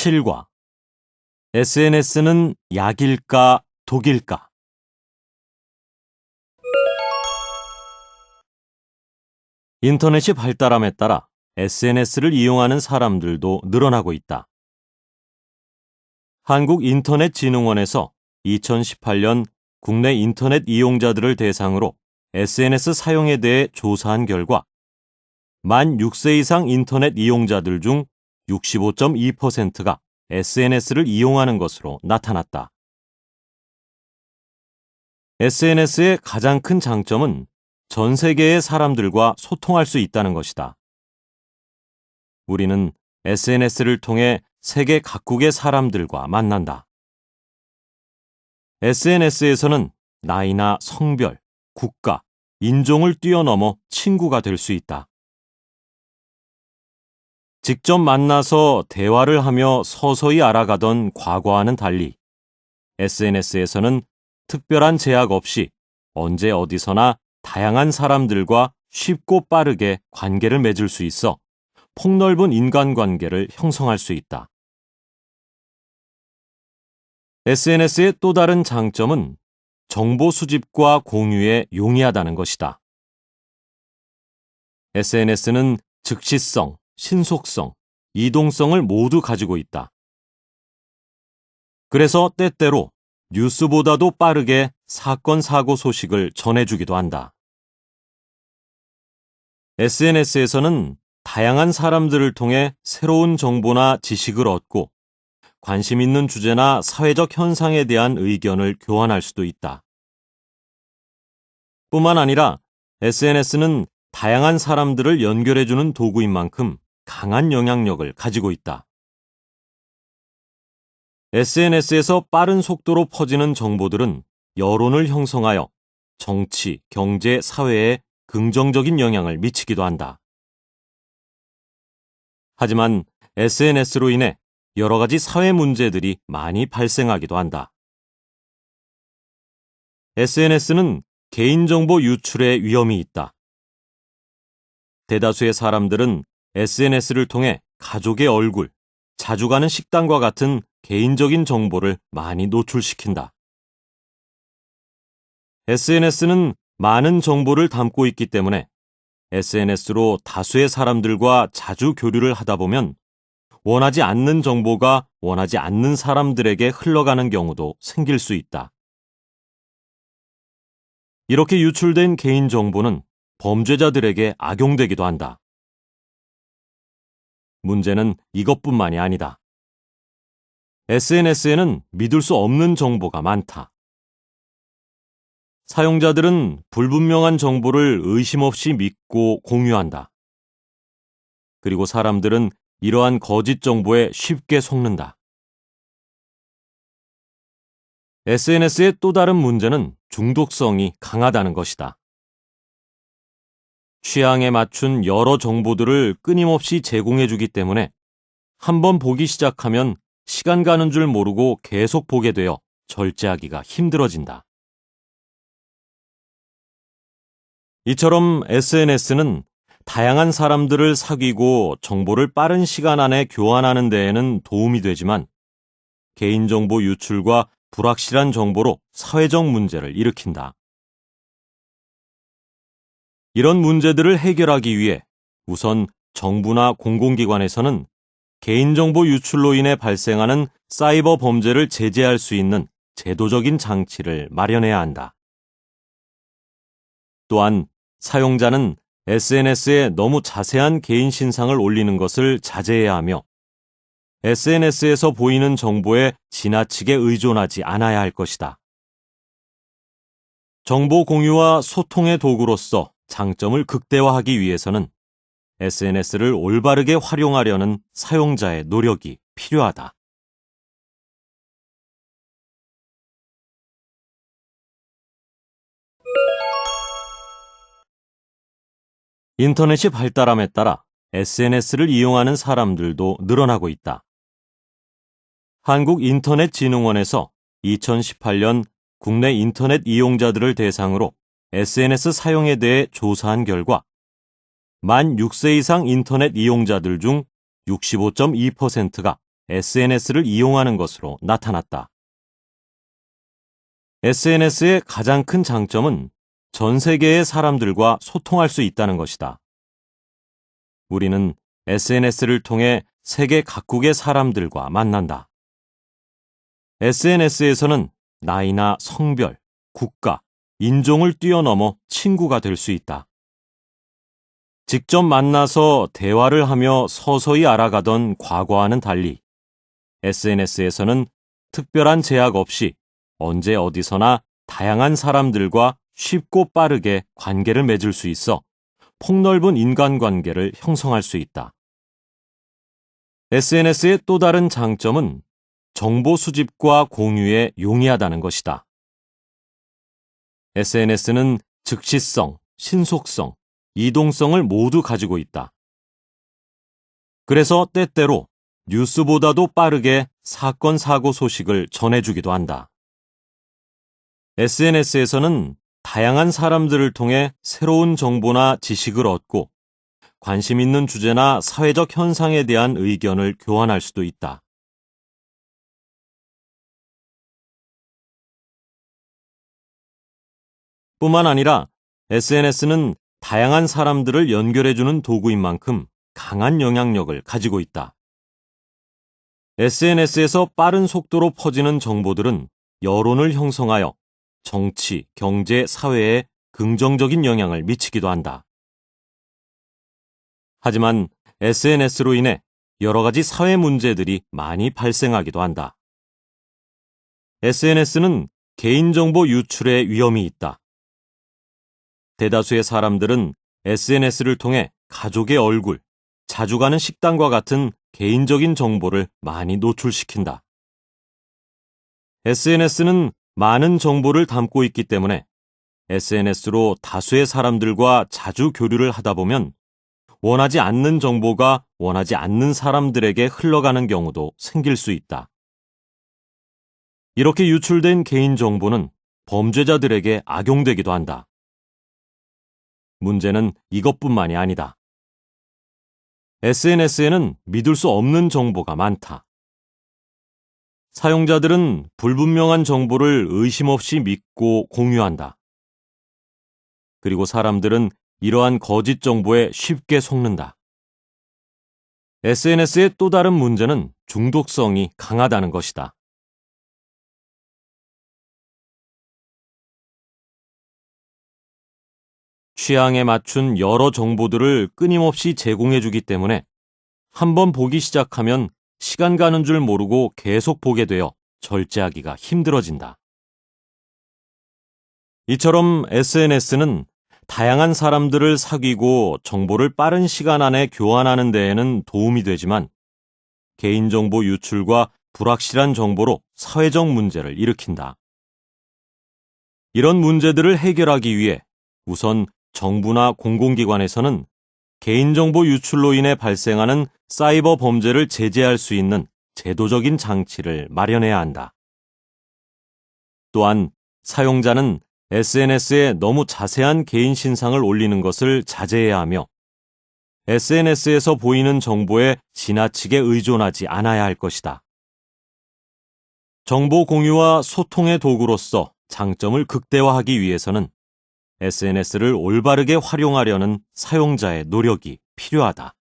7과 SNS는 약일까 독일까? 인터넷이 발달함에 따라 SNS를 이용하는 사람들도 늘어나고 있다. 한국인터넷진흥원에서 2018년 국내 인터넷 이용자들을 대상으로 SNS 사용에 대해 조사한 결과 만 6세 이상 인터넷 이용자들 중 65.2%가 SNS를 이용하는 것으로 나타났다. SNS의 가장 큰 장점은 전 세계의 사람들과 소통할 수 있다는 것이다. 우리는 SNS를 통해 세계 각국의 사람들과 만난다. SNS에서는 나이나 성별, 국가, 인종을 뛰어넘어 친구가 될 수 있다. 직접 만나서 대화를 하며 서서히 알아가던 과거와는 달리 SNS에서는 특별한 제약 없이 언제 어디서나 다양한 사람들과 쉽고 빠르게 관계를 맺을 수 있어 폭넓은 인간관계를 형성할 수 있다. SNS의 또 다른 장점은 정보 수집과 공유에 용이하다는 것이다. SNS는 즉시성, 신속성, 이동성을 모두 가지고 있다. 그래서 때때로 뉴스보다도 빠르게 사건, 사고 소식을 전해주기도 한다. SNS에서는 다양한 사람들을 통해 새로운 정보나 지식을 얻고 관심 있는 주제나 사회적 현상에 대한 의견을 교환할 수도 있다. 뿐만 아니라 SNS는 다양한 사람들을 연결해주는 도구인 만큼 강한 영향력을 가지고 있다. SNS에서 빠른 속도로 퍼지는 정보들은 여론을 형성하여 정치, 경제, 사회에 긍정적인 영향을 미치기도 한다. 하지만 SNS로 인해 여러 가지 사회 문제들이 많이 발생하기도 한다. SNS는 개인정보 유출의 위험이 있다. 대다수의 사람들은 SNS를 통해 가족의 얼굴, 자주 가는 식당과 같은 개인적인 정보를 많이 노출시킨다. SNS는 많은 정보를 담고 있기 때문에 SNS로 다수의 사람들과 자주 교류를 하다 보면 원하지 않는 정보가 원하지 않는 사람들에게 흘러가는 경우도 생길 수 있다. 이렇게 유출된 개인정보는 범죄자들에게 악용되기도 한다. 문제는 이것뿐만이 아니다. SNS에는 믿을 수 없는 정보가 많다. 사용자들은 불분명한 정보를 의심 없이 믿고 공유한다. 그리고 사람들은 이러한 거짓 정보에 쉽게 속는다. SNS의 또 다른 문제는 중독성이 강하다는 것이다. 취향에 맞춘 여러 정보들을 끊임없이 제공해주기 때문에 한번 보기 시작하면 시간 가는 줄 모르고 계속 보게 되어 절제하기가 힘들어진다. 이처럼 SNS는 다양한 사람들을 사귀고 정보를 빠른 시간 안에 교환하는 데에는 도움이 되지만 개인정보 유출과 불확실한 정보로 사회적 문제를 일으킨다. 이런 문제들을 해결하기 위해 우선 정부나 공공기관에서는 개인정보 유출로 인해 발생하는 사이버 범죄를 제재할 수 있는 제도적인 장치를 마련해야 한다. 또한 사용자는 SNS에 너무 자세한 개인 신상을 올리는 것을 자제해야 하며 SNS에서 보이는 정보에 지나치게 의존하지 않아야 할 것이다. 정보 공유와 소통의 도구로서 장점을 극대화하기 위해서는 SNS를 올바르게 활용하려는 사용자의 노력이 필요하다. 인터넷이 발달함에 따라 SNS를 이용하는 사람들도 늘어나고 있다. 한국인터넷진흥원에서 2018년 국내 인터넷 이용자들을 대상으로 SNS 사용에 대해 조사한 결과 만 6세 이상 인터넷 이용자들 중 65.2%가 SNS를 이용하는 것으로 나타났다. SNS의 가장 큰 장점은 전 세계의 사람들과 소통할 수 있다는 것이다. 우리는 SNS를 통해 세계 각국의 사람들과 만난다. SNS에서는 나이나 성별, 국가, 인종을 뛰어넘어 친구가 될 수 있다. 직접 만나서 대화를 하며 서서히 알아가던 과거와는 달리 SNS에서는 특별한 제약 없이 언제 어디서나 다양한 사람들과 쉽고 빠르게 관계를 맺을 수 있어 폭넓은 인간관계를 형성할 수 있다. SNS의 또 다른 장점은 정보 수집과 공유에 용이하다는 것이다. SNS는 즉시성, 신속성, 이동성을 모두 가지고 있다. 그래서 때때로 뉴스보다도 빠르게 사건, 사고 소식을 전해주기도 한다. SNS에서는 다양한 사람들을 통해 새로운 정보나 지식을 얻고 관심 있는 주제나 사회적 현상에 대한 의견을 교환할 수도 있다. 뿐만 아니라 SNS는 다양한 사람들을 연결해주는 도구인 만큼 강한 영향력을 가지고 있다. SNS에서 빠른 속도로 퍼지는 정보들은 여론을 형성하여 정치, 경제, 사회에 긍정적인 영향을 미치기도 한다. 하지만 SNS로 인해 여러 가지 사회 문제들이 많이 발생하기도 한다. SNS는 개인정보 유출의 위험이 있다. 대다수의 사람들은 SNS를 통해 가족의 얼굴, 자주 가는 식당과 같은 개인적인 정보를 많이 노출시킨다. SNS는 많은 정보를 담고 있기 때문에 SNS로 다수의 사람들과 자주 교류를 하다 보면 원하지 않는 정보가 원하지 않는 사람들에게 흘러가는 경우도 생길 수 있다. 이렇게 유출된 개인정보는 범죄자들에게 악용되기도 한다. 문제는 이것뿐만이 아니다. SNS에는 믿을 수 없는 정보가 많다. 사용자들은 불분명한 정보를 의심 없이 믿고 공유한다. 그리고 사람들은 이러한 거짓 정보에 쉽게 속는다. SNS의 또 다른 문제는 중독성이 강하다는 것이다. 취향에 맞춘 여러 정보들을 끊임없이 제공해주기 때문에 한번 보기 시작하면 시간 가는 줄 모르고 계속 보게 되어 절제하기가 힘들어진다. 이처럼 SNS는 다양한 사람들을 사귀고 정보를 빠른 시간 안에 교환하는 데에는 도움이 되지만 개인정보 유출과 불확실한 정보로 사회적 문제를 일으킨다. 이런 문제들을 해결하기 위해 우선 정부나 공공기관에서는 개인정보 유출로 인해 발생하는 사이버 범죄를 제재할 수 있는 제도적인 장치를 마련해야 한다. 또한 사용자는 SNS에 너무 자세한 개인 신상을 올리는 것을 자제해야 하며 SNS에서 보이는 정보에 지나치게 의존하지 않아야 할 것이다. 정보 공유와 소통의 도구로서 장점을 극대화하기 위해서는 SNS를 올바르게 활용하려는 사용자의 노력이 필요하다.